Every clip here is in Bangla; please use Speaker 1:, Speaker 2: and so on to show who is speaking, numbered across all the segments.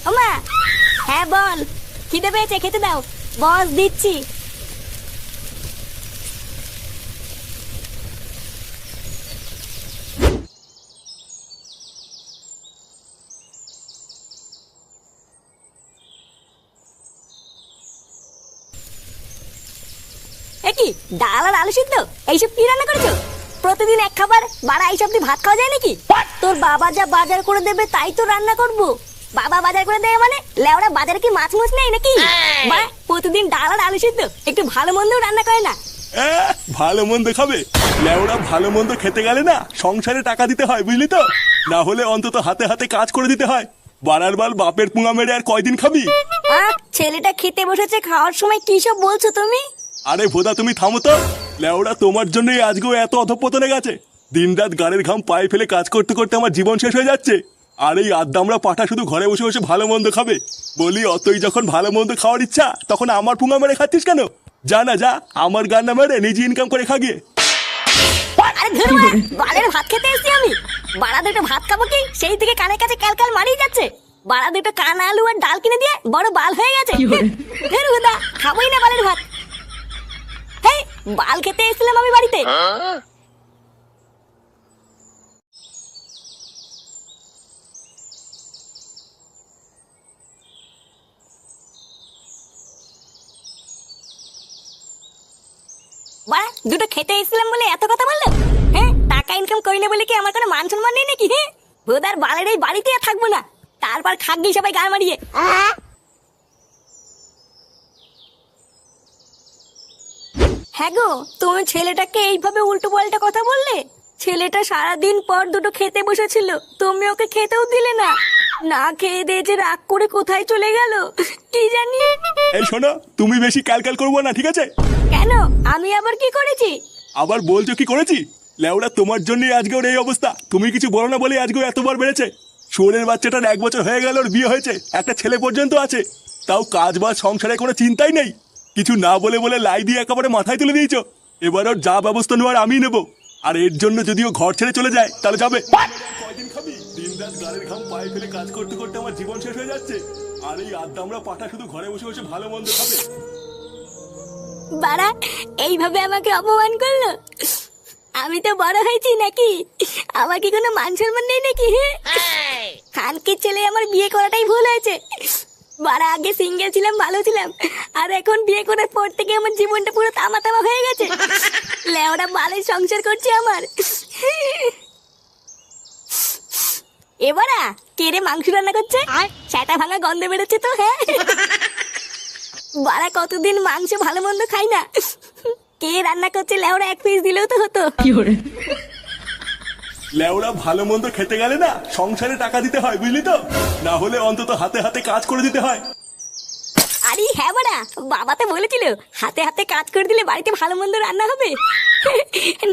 Speaker 1: ওমা, হ্যাঁ বল। খিদে পেয়েছে, খেতে দাও। বস, দিচ্ছি। কি ডাল আর আলু সিদ্ধ, এইসব কি রান্না করেছো? প্রতিদিন এক খাবার, বাড়া এইসব দিয়ে ভাত খাওয়া যায় নাকি? তোর বাবা যা বাজার করে দেবে তাই তো রান্না করব। বাবা বাজার করে দেবে মানে লেওড়া বাজারে কি মাছ মুছ নেই নাকি? বাড়া প্রতিদিন ডাল আর আলু সিদ্ধ, একটু ভালো মন্দও রান্না করে না।
Speaker 2: ভালো মন্দ খাবে? লেওড়া ভালো মন্দ খেতে গেলে না সংসারে টাকা দিতে হয়, বুঝলি তো? না হলে অন্তত হাতে হাতে কাজ করে দিতে হয়। বাড়ার বাল বাপের পুঙা মেরে আর কয়দিন খাবি?
Speaker 1: ছেলেটা খেতে বসেছে, খাওয়ার সময় কি সব বলছো তুমি?
Speaker 2: আরে ভোদা, তুমি থামো তো। লেওড়া তোমার জন্যই আজকেও এত অধঃপতনে গেছে। দিন রাত গাড়ির ঘাম পায়ে ফেলে কাজ করতে করতে আমার জীবন শেষ হয়ে যাচ্ছে। আর এই আদ্দামরা পাঠা শুধু ঘরে বসে বসে ভালো মন্দ খাবে। বলি, অতই যখন ভালো মন্দ খাওয়ার ইচ্ছা, তখন আমার পুঙা মেরে খাচ্ছিস কেন? যা না যা, আমার গান না মেরে নিজে ইনকাম করে খা গিয়ে।
Speaker 1: আরে ধরো, বালের ভাত খেতে এসেছি আমি। বাড়া দুটো ভাত খাবো কি, সেই থেকে কানের কাছে ক্যালকাল মারিয়ে যাচ্ছে। বাড়া দুটো কান আলু আর ডাল কিনে দিয়ে বড় বাল হয়ে গেছে। ধরো হুদা, খাবোই না বালের ভাত। হেই, বাল খেতে এসেছিলাম আমি বাড়িতে। বাড়া দুটো খেতে এসেছিলাম বলে এত কথা বললো? হ্যাঁ, টাকা ইনকাম করি না বলে কি আমার কোনো মান সম্মান নেই নাকি? হ্যাঁ, ভোদার বালের এই বাড়িতে আর থাকবো না। তারপর খাগি সবাই গাল মারিয়ে। হ্যাঁ গো, তুমি ছেলেটাকে এইভাবে উল্টো পাল্টা কথা বললে? ছেলেটা সারাদিন পর দুটো খেতে বসেছিল, তুমি ওকে খেতেও দিলে না। না খেয়ে দিয়ে যে রাগ করে কোথায় চলে গেল কি জানি।
Speaker 2: এই শোনো, তুমি বেশি ক্যালকাল করবো না, ঠিক আছে?
Speaker 1: কেন, আমি আবার কি করেছি?
Speaker 2: আবার বলছো কি করেছি? লেওড়া তোমার জন্যই আজকে ওর এই অবস্থা। তুমি কিছু বলো না বলে আজকে এতবার বেড়েছে। শুয়োরের বাচ্চাটার 1 বছর হয়ে গেল, ওর বিয়ে হয়েছে, একটা ছেলে পর্যন্ত আছে। তাও কাজ বাজ সংসারে কোনো চিন্তাই নেই। কিছু না বলে বলে লাই দিয়ে একেবারে মাথায় তুলে দিয়েছো। এবার ওর যা ব্যবস্থা নেওয়ার আমি নেবো। আর এর জন্য যদি ও ঘর ছেড়ে চলে যায় তাহলে যাবে। কয়দিন খাবি? দিন রাত গাড়ির ঘাম পায়ে ফেলে কাজ করতে করতে আমার জীবন শেষ হয়ে যাচ্ছে। আর এই আদ্দামরা পাঠা শুধু ঘরে বসে বসে ভালো মন্দ খাবে।
Speaker 1: বাড়া এইভাবে আমাকে অপমান করলো? আমি তো বড় হয়েছি নাকি? আমার কি কোনো মান সম্মান নেই নাকি? খানকির ছেলে, আমার বিয়ে করাটাই ভুল হয়েছে। বাড়া আগে সিঙ্গেল ছিলাম, ভালো ছিলাম, আর এখন বিয়ে করার পর থেকে আমার জীবনটা পুরো তামা তামা হয়ে গেছে। লেওড়া বালের সংসার করছে আমার। এবারা কে রে মাংস রান্না করছে? সেটা ভাঙা গন্ধ বেরোচ্ছে তো। হ্যাঁ, বাড়া কতদিন মাংস ভালো মন্দ খাই না। কে রান্না করছে লেওড়া, এক পিস দিলেও তো হতো।
Speaker 2: লেওড়া ভালো মন্দ খেতে গেলে না সংসারে টাকা দিতে হয়, বুঝলি তো? না হলে অন্তত হাতে হাতে কাজ করে দিতে হয়।
Speaker 1: আরে হ্যাঁ বাড়া, বাবা তো বলেছিল হাতে হাতে কাজ করে দিলে বাড়িতে ভালো মন্দ রান্না হবে।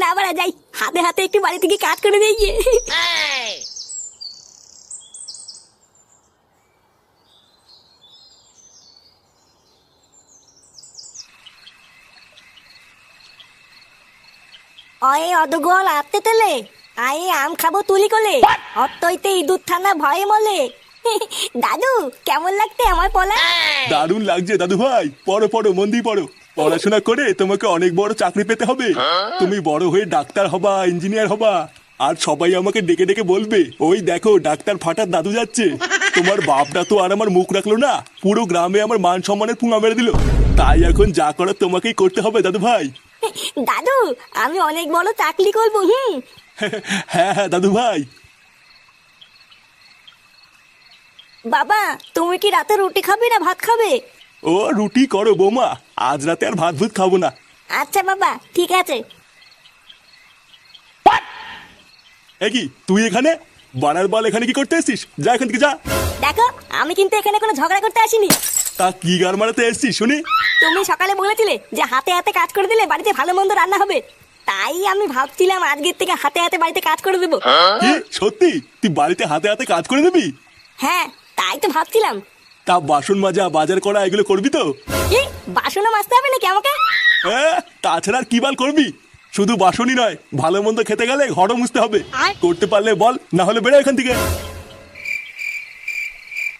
Speaker 1: না বাড়া, যাই হাতে হাতে একটু বাড়ি থেকে কাজ করে দিয়ে গিয়ে। অয়ে অদগল আতে তেলে আয়ে আম খাবো তুলি কোলে, অতইতে ইঁদুর থানা ভয়ে মলে। দাদু কেমন লাগতে আমার পলা?
Speaker 2: দারুণ লাগছে দাদু ভাই। পড়ো পড়ো, মন দিয়ে পড়ো। পড়াশোনা করে তোমাকে অনেক বড় চাকরি পেতে হবে। তুমি বড় হয়ে ডাক্তার হবা, ইঞ্জিনিয়ার হবা। আর সবাই আমাকে ডেকে ডেকে বলবে, ওই দেখো ডাক্তার ফাটার দাদু যাচ্ছে। তোমার বাপটা তো আর আমার মুখ রাখলো না, পুরো গ্রামে আমার মান সম্মানের পুঙা মেরে দিল। তাই এখন যা করার তোমাকেই করতে হবে দাদু ভাই।
Speaker 1: দাদু আমি অনেক বড় চাকরি করবো।
Speaker 2: হ্যাঁ হ্যাঁ দাদু ভাই।
Speaker 1: বাবা তুমি কি রাতে রুটি খাবি না ভাত খাবে?
Speaker 2: ও রুটি করো বৌমা, আজ রাতে আর ভাত ভুত খাবো না।
Speaker 1: আচ্ছা বাবা, ঠিক আছে।
Speaker 2: এ কি তুই এখানে? বানার বল এখানে কি করতে এসছিস? যা এখান থেকে যা।
Speaker 1: দেখো আমি কিন্তু এখানে কোনো ঝগড়া করতে আসিনি।
Speaker 2: তা কি গার মারাতে এসছিস শুনি?
Speaker 1: তুমি সকালে বলেছিলে যে হাতে হাতে কাজ করে দিলে বাড়িতে ভালো মন্দ রান্না হবে, তাই আমি ভাবছিলাম আজকের থেকে হাতে হাতে বাড়িতে কাজ করে দেবো।
Speaker 2: কি সত্যি তুই বাড়িতে হাতে হাতে কাজ করে দিবি?
Speaker 1: হ্যাঁ তাই তো ভাবছিলাম।
Speaker 2: তা বাসন মাজা, বাজার করা এগুলো করবি তো?
Speaker 1: কি বাসনও মাজতে হবে নাকি আমাকে?
Speaker 2: হ্যাঁ, তাছাড়া আর কি বাল করবি? শুধু বাসনই নয়, ভালো মন্দ খেতে গেলে ঘরও মুছতে হবে। করতে পারলে বল, না হলে বেরো এখান থেকে।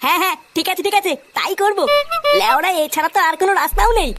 Speaker 1: হ্যাঁ হ্যাঁ ঠিক আছে তাই করবো। লেওড়া এছাড়া তো আর কোনো রাস্তাও নেই।